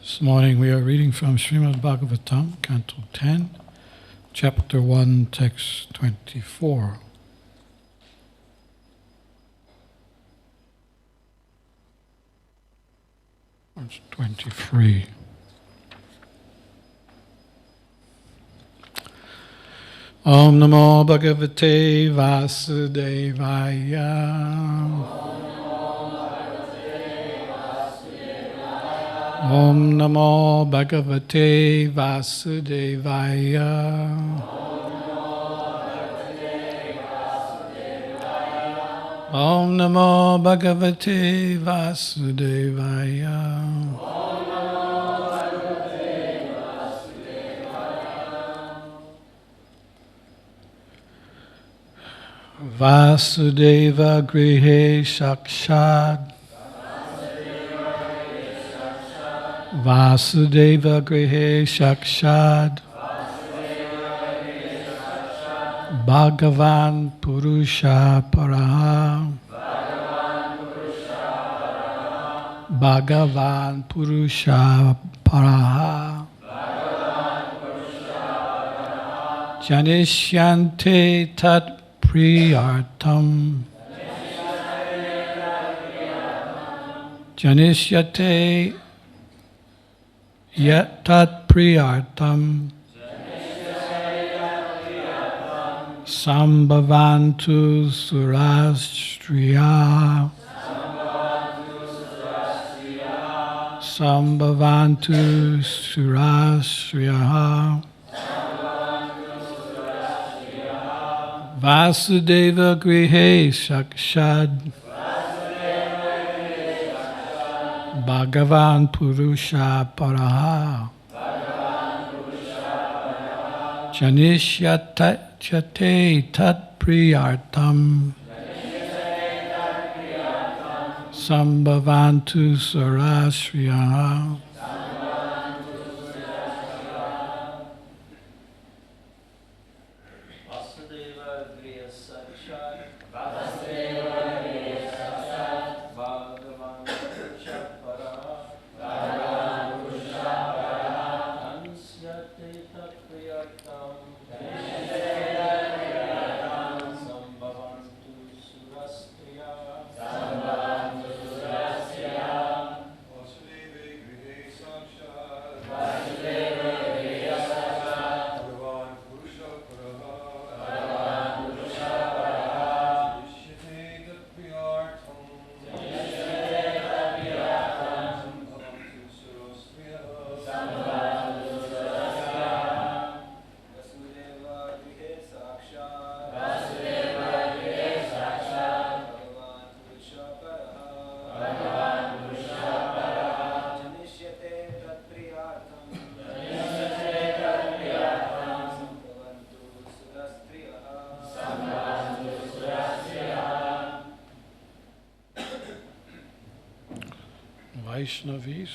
This morning we are reading from Srimad Bhagavatam, Canto 10, Chapter 1, Text 24. It's 23. Om Namo Bhagavate Vasudevaya. Om Namo Bhagavate Vasudevaya. Om Namo Bhagavate Vasudevaya. Vasudeva Grihe Shakshad. Vasudeva Grihe Shakshad. Bhagavan Purusha Paraha. Bhagavan Purusha Paraha. Janishyante Tat Priyartam. Janishyate Yat Tat Priyartam. Sambhavantu Surastriya. Sambhavantu Surastriya. Vasudeva Grihe Shakshad. Bhagavan Purusha Paraha. Janishyate Tat Priyartam. Sambhavantu Sarasriya. Vaishnavis.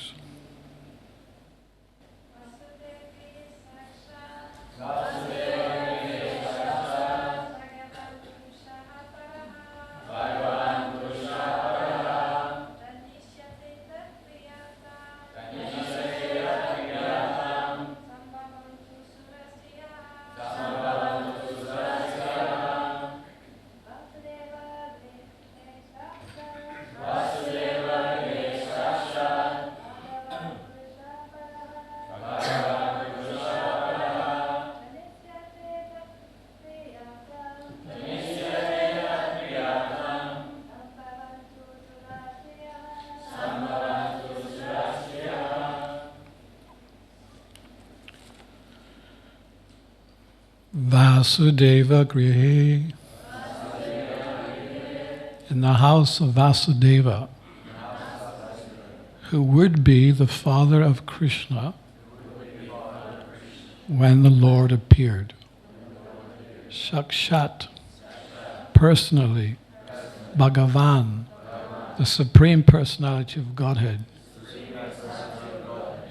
Vasudeva Grihe. In the house of Vasudeva, who would be the father of Krishna when the Lord appeared. Sakshat, personally, Bhagavan, the Supreme Personality of Godhead,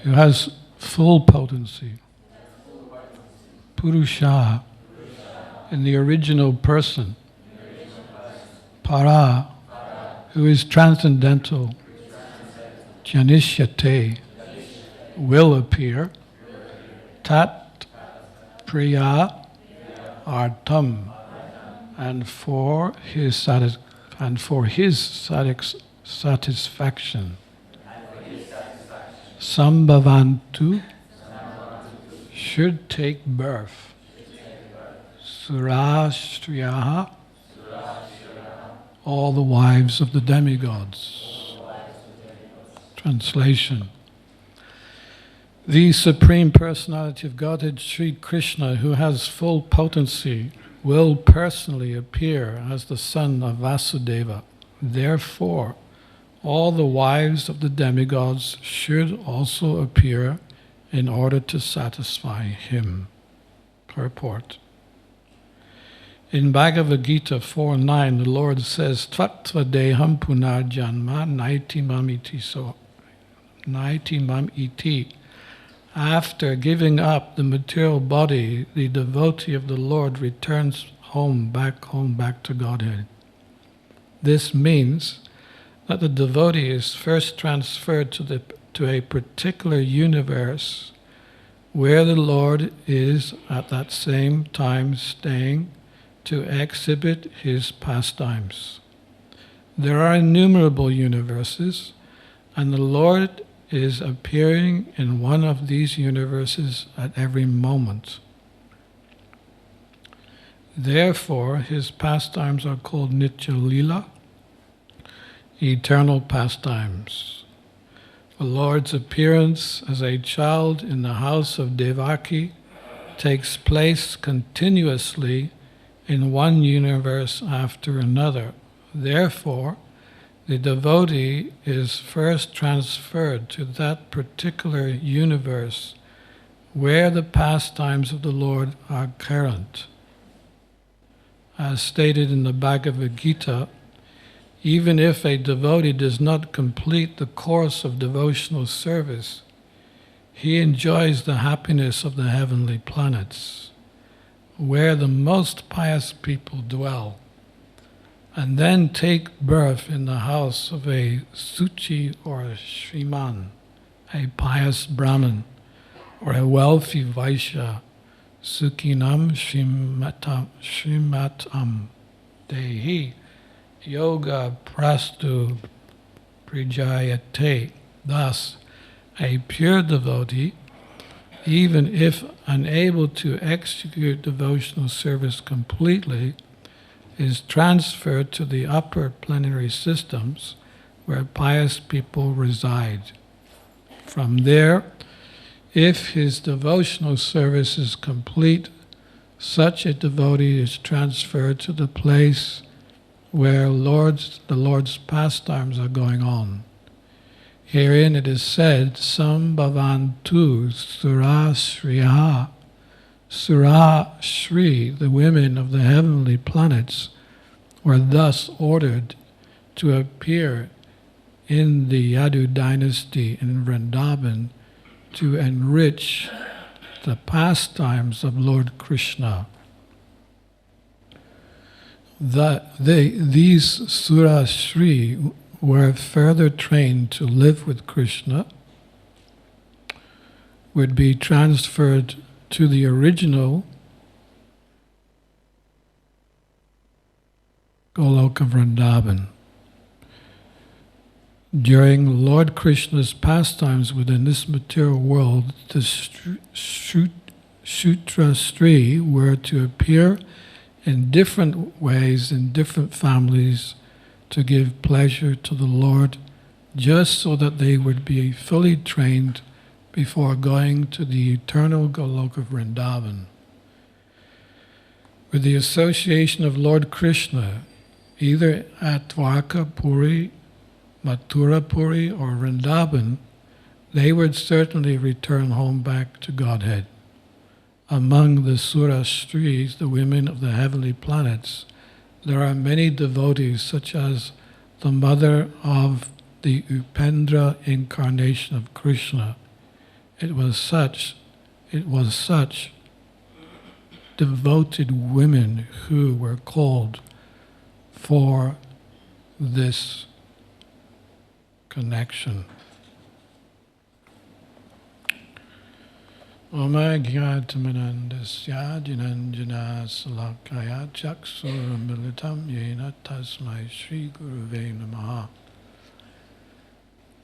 who has full potency. Purusha, in the original person. Para, who is transcendental. Janishyate, will appear, tat priya artam, and for his satisfaction. Sambhavantu, should take birth. Surashriyaha, all the wives of the demigods. Translation. The Supreme Personality of Godhead, Sri Krishna, who has full potency, will personally appear as the son of Vasudeva. Therefore, all the wives of the demigods should also appear in order to satisfy him. Purport. In Bhagavad Gita 4:9, the Lord says, Tvattva deham punar janma naitimam iti. After giving up the material body, the devotee of the Lord returns back to Godhead. This means that the devotee is first transferred to a particular universe where the Lord is at that same time staying to exhibit his pastimes. There are innumerable universes, and the Lord is appearing in one of these universes at every moment. Therefore, his pastimes are called Nitya Lila, eternal pastimes. The Lord's appearance as a child in the house of Devaki takes place continuously in one universe after another. Therefore, the devotee is first transferred to that particular universe where the pastimes of the Lord are current. As stated in the Bhagavad Gita, even if a devotee does not complete the course of devotional service, he enjoys the happiness of the heavenly planets, where the most pious people dwell, and then take birth in the house of a Suchi or a Shriman, a pious Brahmin, or a wealthy Vaishya, Sukhinam Shrimatam Dehi Yoga Prastu Prijayate. Thus, a pure devotee, even if unable to execute devotional service completely, is transferred to the upper plenary systems where pious people reside. From there, if his devotional service is complete, such a devotee is transferred to the place where the Lord's pastimes are going on. Herein it is said, Sambhavantu Surashriyaha. Sura Shri, the women of the heavenly planets, were thus ordered to appear in the Yadu dynasty in Vrindavan to enrich the pastimes of Lord Krishna. These Surashri were further trained to live with Krishna, would be transferred to the original Goloka Vrindavan. During Lord Krishna's pastimes within this material world, the Shutrastri were to appear in different ways in different families to give pleasure to the Lord, just so that they would be fully trained before going to the eternal Goloka Vrindavan. With the association of Lord Krishna, either at Dwarka Puri, Mathura Puri, or Vrindavan, they would certainly return home back to Godhead. Among the Surastris, the women of the heavenly planets, there are many devotees, such as the mother of the Upendra incarnation of Krishna. It was such devoted women who were called for this connection. Oma Gyatamanandasya Jananjana Salakaya Chaksuramilitam Yena Tasmai Shri Guruve Namaha.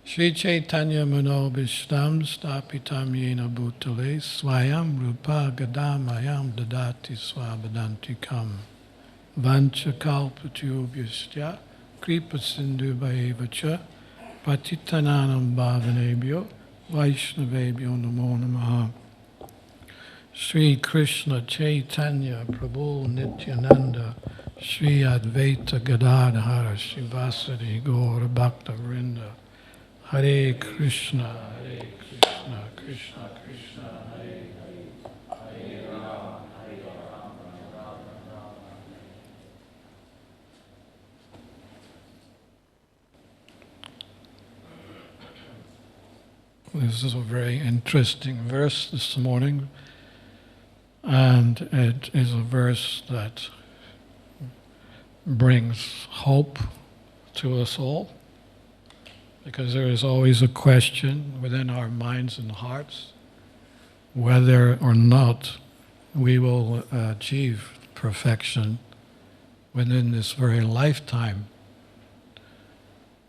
Shri Chaitanya Manobishtam Stapitam Yena Bhutale Swayam Rupa Gadamayam Dadati Swabadantikam Vanchakalpatyubhyasya Kripa Sindhu Bhaevacha Patitananam Bhavanebhyo Vaishnavebhyo Namo Namaha. Shri Krishna Chaitanya Prabhu Nityananda Shri Advaita Gadadhara Shivasari Gaura Bhakta Vrinda Hare Krishna Krishna Krishna Hare Hare Rama Rama. This is a very interesting verse this morning. And it is a verse that brings hope to us all, because there is always a question within our minds and hearts whether or not we will achieve perfection within this very lifetime.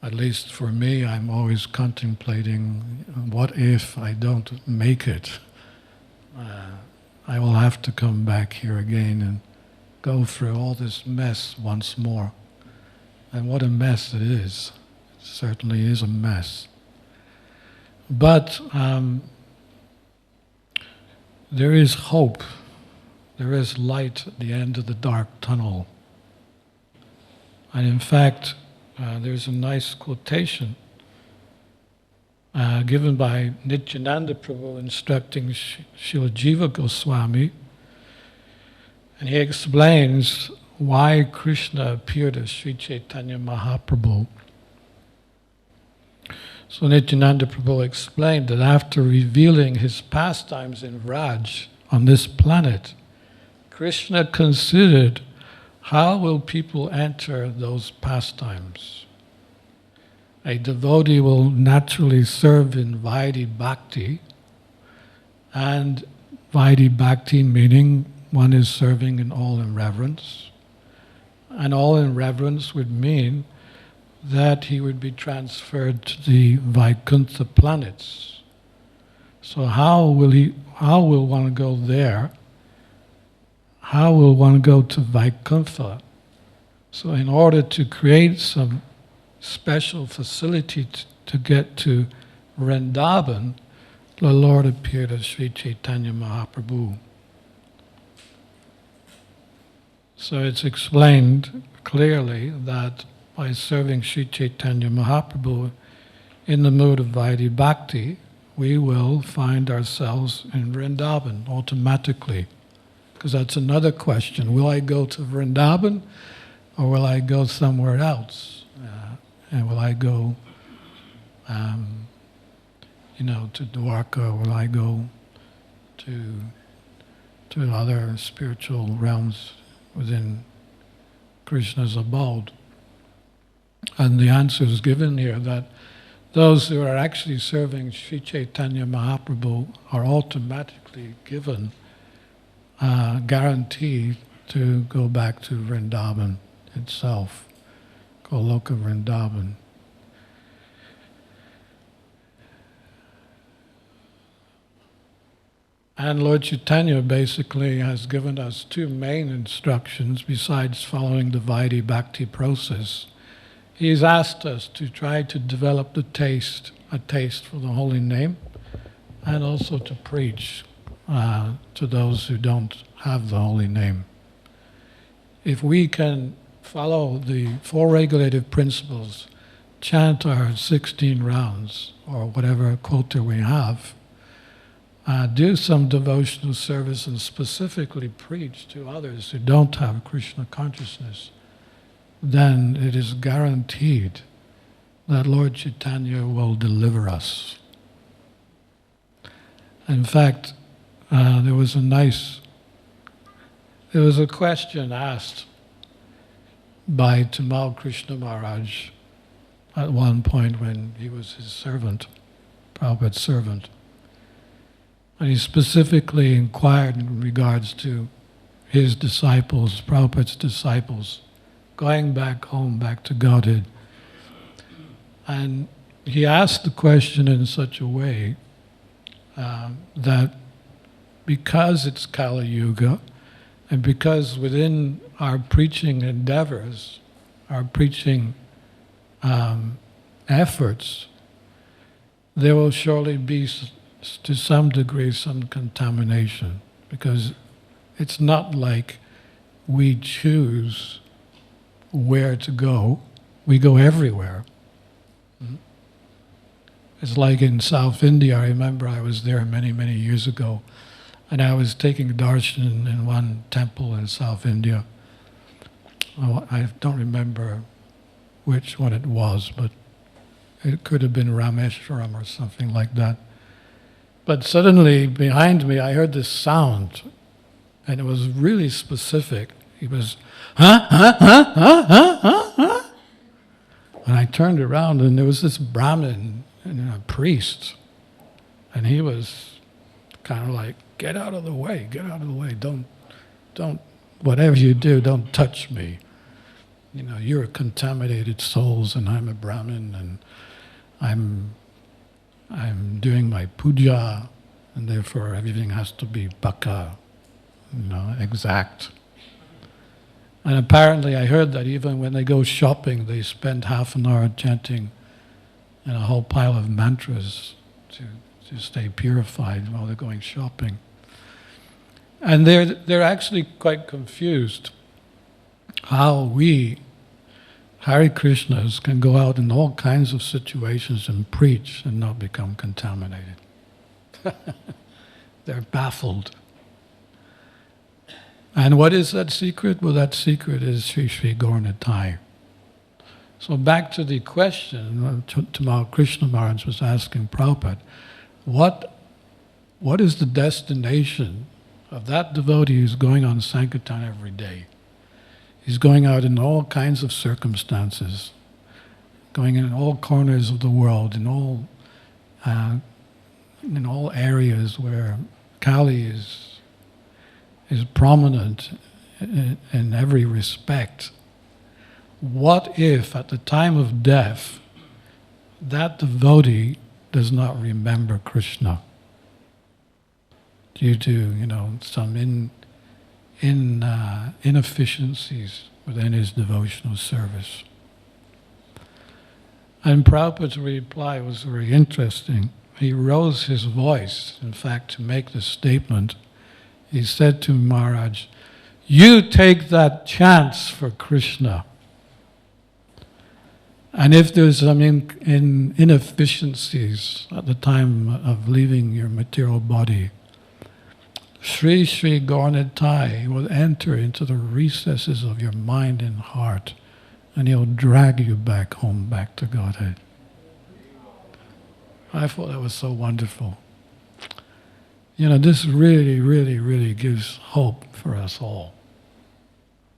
At least for me, I'm always contemplating, what if I don't make it? I will have to come back here again and go through all this mess once more. And what a mess it is. It certainly is a mess. But there is hope. There is light at the end of the dark tunnel. And in fact, there's a nice quotation given by Nityananda Prabhu instructing Srila Jiva Goswami, and he explains why Krishna appeared as Sri Chaitanya Mahaprabhu. So Nityananda Prabhu explained that after revealing his pastimes in Vraj on this planet, Krishna considered, how will people enter those pastimes? A devotee will naturally serve in Vaidhi Bhakti, and Vaidhi Bhakti meaning one is serving in all in reverence. And all in reverence would mean that he would be transferred to the Vaikuntha planets. So how will one go there? How will one go to Vaikuntha? So in order to create some special facility to get to Vrindavan, the Lord appeared as Sri Chaitanya Mahaprabhu. So it's explained clearly that by serving Sri Chaitanya Mahaprabhu in the mood of Vaidhi Bhakti, we will find ourselves in Vrindavan automatically. Because that's another question. Will I go to Vrindavan or will I go somewhere else? And will I go, to Dwarka, or will I go to other spiritual realms within Krishna's abode? And the answer is given here that those who are actually serving Sri Chaitanya Mahaprabhu are automatically given guarantee to go back to Vrindavan itself, Goloka Vrindavan. And Lord Chaitanya basically has given us two main instructions besides following the Vaidhi Bhakti process. He's asked us to try to develop a taste for the holy name, and also to preach to those who don't have the holy name. If we can follow the four regulative principles, chant our 16 rounds, or whatever quota we have, do some devotional service and specifically preach to others who don't have Krishna consciousness, then it is guaranteed that Lord Chaitanya will deliver us. In fact, there was a question asked by Tamal Krishna Maharaj at one point when he was his servant, Prabhupada's servant. And he specifically inquired in regards to his disciples, Prabhupada's disciples, going back home, back to Godhead. And he asked the question in such a way that because it's Kali Yuga, and because within our preaching endeavors, our preaching efforts, there will surely be, to some degree, some contamination, because it's not like we choose where to go. We go everywhere. It's like in South India. I remember I was there many, many years ago, and I was taking darshan in one temple in South India. Oh, I don't remember which one it was, but it could have been Rameshwaram or something like that. But suddenly, behind me, I heard this sound, and it was really specific. He was, huh, huh, huh, huh, huh, huh, huh? And I turned around, and there was this Brahmin, a priest, and he was kind of like, get out of the way, don't, whatever you do, don't touch me. You know, you're contaminated souls, and I'm a Brahmin, and I'm doing my puja, and therefore everything has to be baka, exact. And apparently I heard that even when they go shopping, they spend half an hour chanting a whole pile of mantras to stay purified while they're going shopping. And they're actually quite confused how we, Hare Krishnas, can go out in all kinds of situations and preach and not become contaminated. They're baffled. And what is that secret? Well, that secret is Sri Sri Gauranatai. So back to the question, Tamal Krishna Maharaj was asking Prabhupada, what is the destination of that devotee who's going on Sankirtan every day? He's going out in all kinds of circumstances, going in all corners of the world, in all areas where Kali is prominent in every respect. What if, at the time of death, that devotee does not remember Krishna due to, some inefficiencies within his devotional service? And Prabhupada's reply was very interesting. He rose his voice, in fact, to make this statement. He said to Maharaj, "You take that chance for Krishna. And if there's some inefficiencies at the time of leaving your material body, Sri Sri Gauranatai will enter into the recesses of your mind and heart, and he'll drag you back home, back to Godhead." I thought that was so wonderful. This really, really, really gives hope for us all.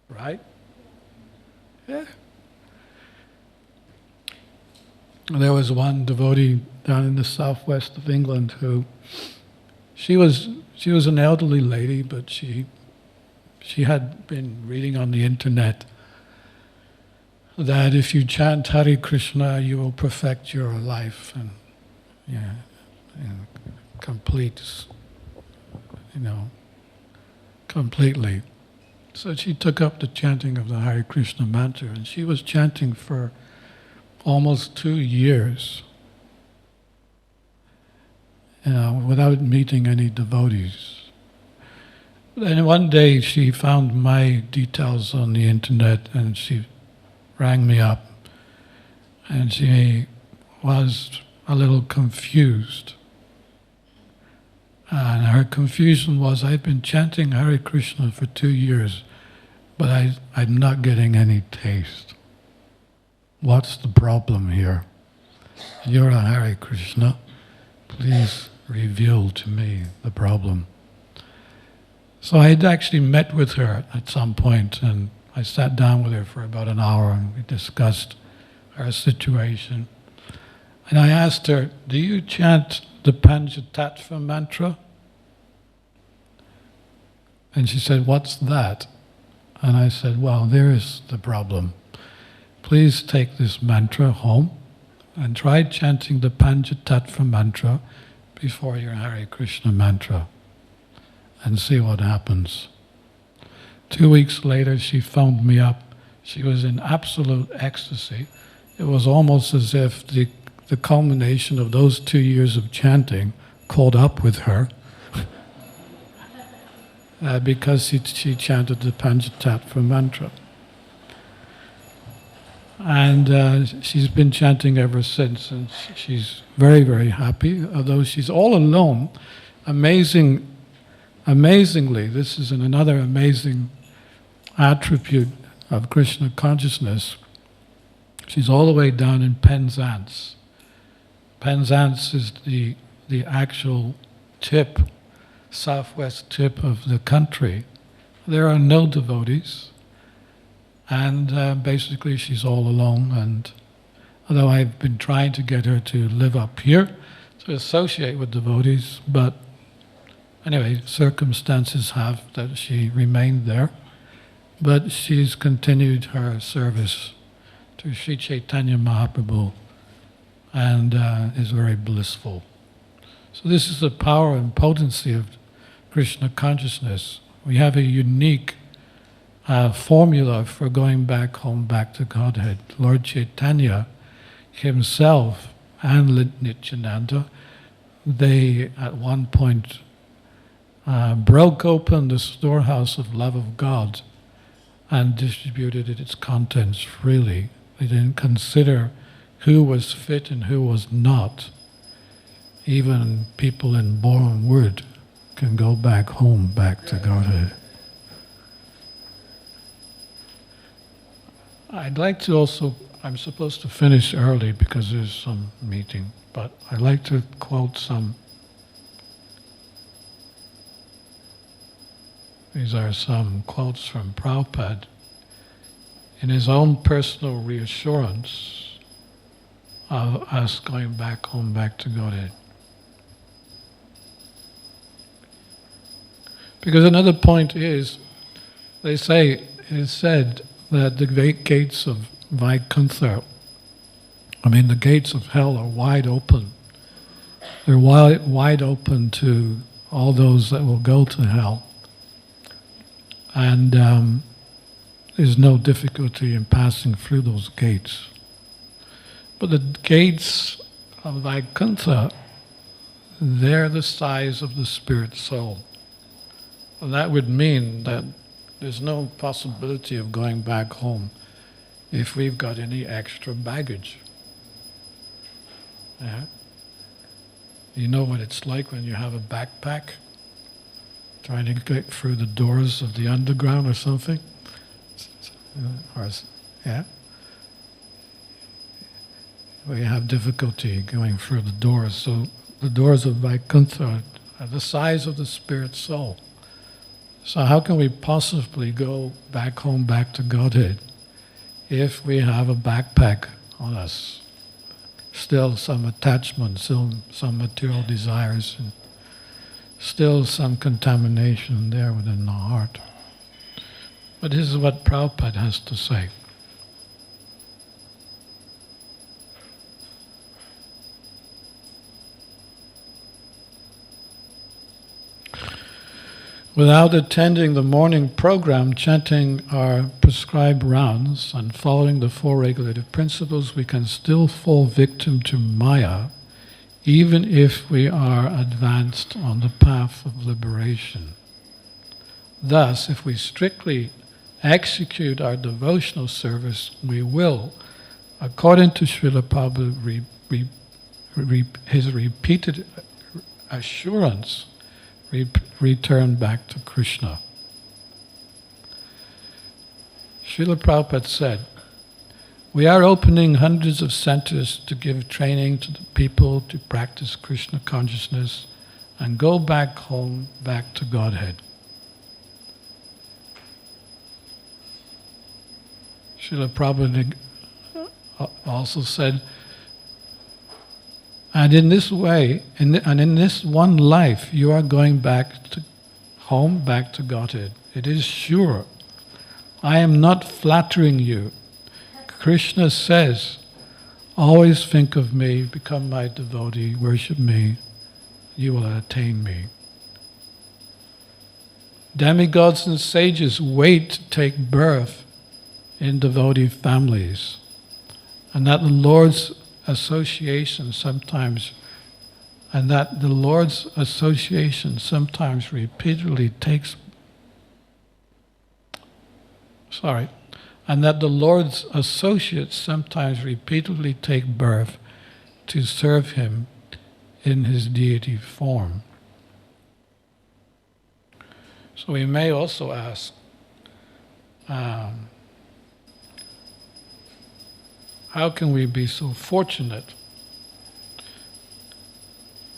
Right? Yeah. There was one devotee down in the southwest of England who, she was an elderly lady, but she had been reading on the internet that if you chant Hare Krishna, you will perfect your life and complete, completely. So she took up the chanting of the Hare Krishna mantra, and she was chanting for almost 2 years, without meeting any devotees. Then one day she found my details on the internet, and she rang me up, and she was a little confused. And her confusion was, I'd been chanting Hare Krishna for 2 years, but I'm not getting any taste. What's the problem here? You're a Hare Krishna. Please reveal to me the problem. So I had actually met with her at some point, and I sat down with her for about an hour, and we discussed our situation. And I asked her, do you chant the Panchatattva mantra? And she said, "What's that?" And I said, "Well, there is the problem. Please take this mantra home and try chanting the Panchatattva mantra before your Hare Krishna mantra and see what happens." 2 weeks later, she phoned me up. She was in absolute ecstasy. It was almost as if the culmination of those 2 years of chanting caught up with her because she chanted the Panchatattva mantra. And she's been chanting ever since, and she's very, very happy, although she's all alone. Amazingly, this is another amazing attribute of Krishna consciousness. She's all the way down in Penzance. Penzance is the actual tip, southwest tip of the country. There are no devotees, and basically she's all alone. And although I've been trying to get her to live up here, to associate with devotees, but anyway, circumstances have that she remained there. But she's continued her service to Sri Chaitanya Mahaprabhu and is very blissful. So this is the power and potency of Krishna consciousness. We have a unique formula for going back home, back to Godhead. Lord Chaitanya himself and Nityananda, they at one point broke open the storehouse of love of God and distributed its contents freely. They didn't consider who was fit and who was not. Even people in born wood can go back home, back to Godhead. I'd like to also, I'm supposed to finish early because there's some meeting, but I'd like to quote some. These are some quotes from Prabhupada in his own personal reassurance of us going back home, back to Godhead. Because another point is, they say, it is said that the gates of Vaikuntha, the gates of hell are wide open. They're wide open to all those that will go to hell. And there's no difficulty in passing through those gates. But the gates of Vaikuntha, they're the size of the spirit soul. And that would mean that there's no possibility of going back home if we've got any extra baggage. Yeah? You know what it's like when you have a backpack trying to get through the doors of the underground or something? Yeah? We have difficulty going through the doors. So the doors of Vaikuntha are the size of the spirit soul. So how can we possibly go back home, back to Godhead, if we have a backpack on us? Still some attachment, still some material desires, and still some contamination there within the heart. But this is what Prabhupada has to say. Without attending the morning program, chanting our prescribed rounds and following the four regulative principles, we can still fall victim to Maya, even if we are advanced on the path of liberation. Thus, if we strictly execute our devotional service, we will, according to Srila Prabhupada, his repeated assurance, return back to Krishna. Srila Prabhupada said, "We are opening hundreds of centers to give training to the people to practice Krishna consciousness and go back home, back to Godhead." Srila Prabhupada also said, and in this way, in this one life, you are going back home, back to Godhead. It is sure. I am not flattering you. Krishna says, always think of me, become my devotee, worship me, you will attain me. Demigods and sages wait to take birth in devotee families, and that the Lord's association sometimes repeatedly takes and that the Lord's associates sometimes repeatedly take birth to serve Him in His deity form. So we may also ask, how can we be so fortunate?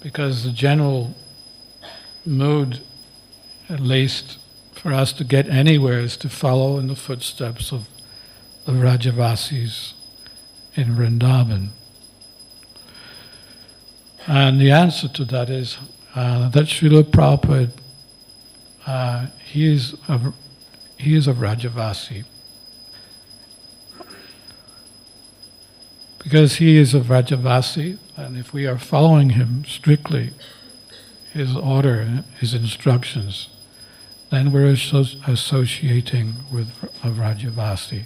Because the general mood, at least for us to get anywhere, is to follow in the footsteps of the Vrajavasis in Vrindavan. And the answer to that is that Srila Prabhupada, he is a Vrajavasi. Because he is a Vrajavasi, and if we are following him strictly, his order, his instructions, then we're associating with a Vrajavasi.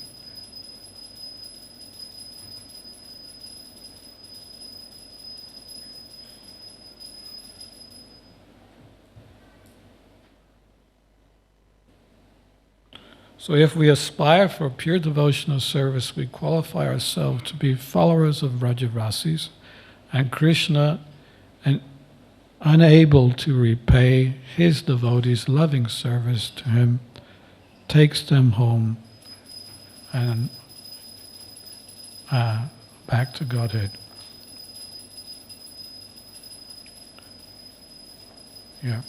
So if we aspire for pure devotional service, we qualify ourselves to be followers of Vrajavasis, and Krishna, and unable to repay his devotees' loving service to him, takes them home and back to Godhead. Yeah.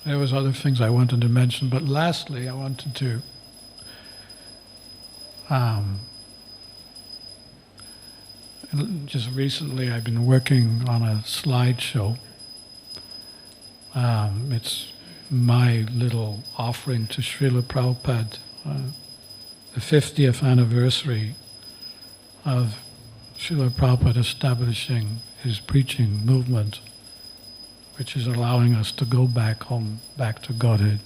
There was other things I wanted to mention, but lastly, I wanted to just recently I've been working on a slideshow. It's my little offering to Srila Prabhupada, the 50th anniversary of Srila Prabhupada establishing his preaching movement, which is allowing us to go back home, back to Godhead.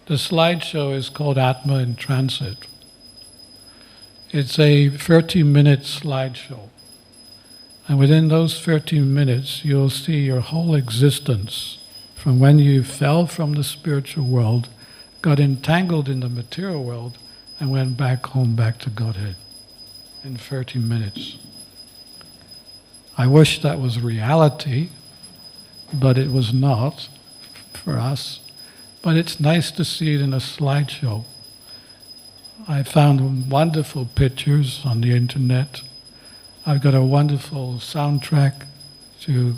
The slideshow is called Atma in Transit. It's a 30-minute slideshow. And within those 13 minutes, you'll see your whole existence from when you fell from the spiritual world, got entangled in the material world, and went back home, back to Godhead in 30 minutes. I wish that was reality, but it was not for us. But it's nice to see it in a slideshow. I found wonderful pictures on the internet. I've got a wonderful soundtrack to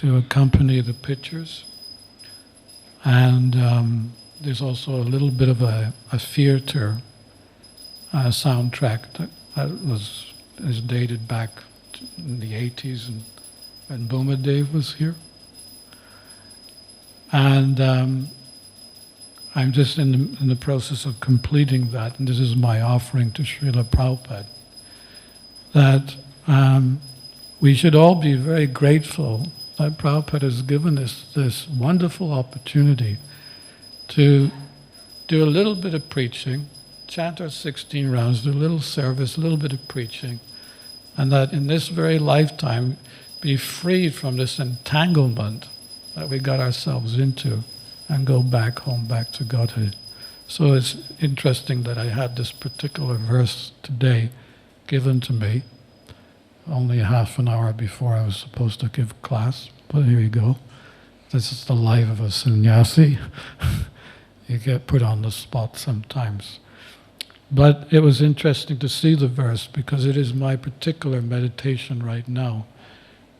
accompany the pictures. And there's also a little bit of a theater soundtrack that is dated back in the 80s and when Bhumadev was here. And I'm just in the process of completing that, and this is my offering to Srila Prabhupada, that we should all be very grateful that Prabhupada has given us this wonderful opportunity to do a little bit of preaching, chant our 16 rounds, do a little service, a little bit of preaching, and that in this very lifetime be freed from this entanglement that we got ourselves into and go back home, back to Godhead. So it's interesting that I had this particular verse today given to me only half an hour before I was supposed to give class, but here you go. This is the life of a sannyasi. You get put on the spot sometimes. But it was interesting to see the verse because it is my particular meditation right now.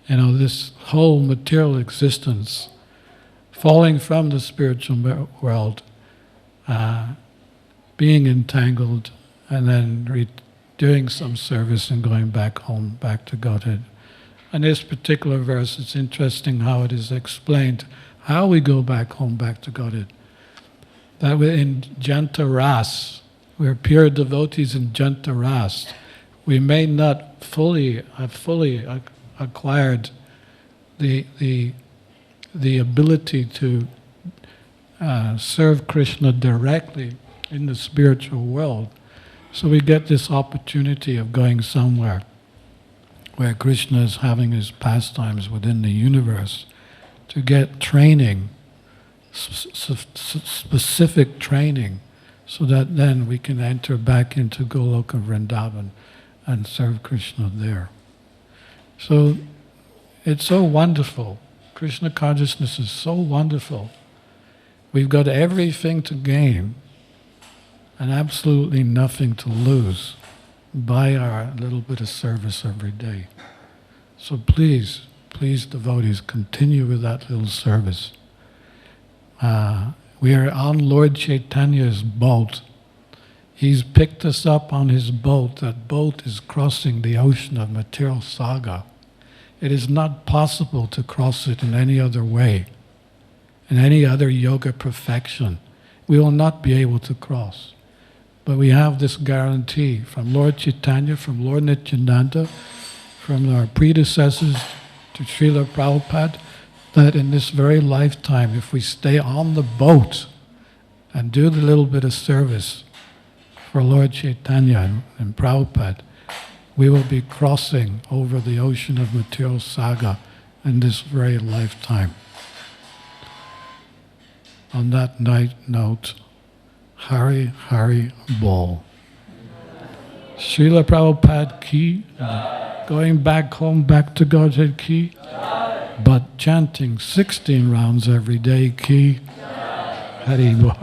You know, this whole material existence, falling from the spiritual world, being entangled, and then doing some service and going back home, back to Godhead. And this particular verse, it's interesting how it is explained, how we go back home, back to Godhead. That we're in Janta Ras, we're pure devotees in Janta Ras. We may not have fully acquired the ability to serve Krishna directly in the spiritual world. So we get this opportunity of going somewhere where Krishna is having his pastimes within the universe, to get training, specific training, so that then we can enter back into Goloka Vrindavan and serve Krishna there. So it's so wonderful. Krishna consciousness is so wonderful. We've got everything to gain and absolutely nothing to lose by our little bit of service every day. So please, devotees, continue with that little service. We are on Lord Chaitanya's boat. He's picked us up on his boat. That boat is crossing the ocean of material saga. It is not possible to cross it in any other way, in any other yoga perfection. We will not be able to cross. But we have this guarantee from Lord Chaitanya, from Lord Nityananda, from our predecessors to Srila Prabhupada, that in this very lifetime, if we stay on the boat and do the little bit of service for Lord Chaitanya and Prabhupada, we will be crossing over the ocean of material saga in this very lifetime. On that note, Hari Hari Bol. Srila Prabhupada ki, going back home, back to Godhead ki, but chanting 16 rounds every day ki, Hari Bol.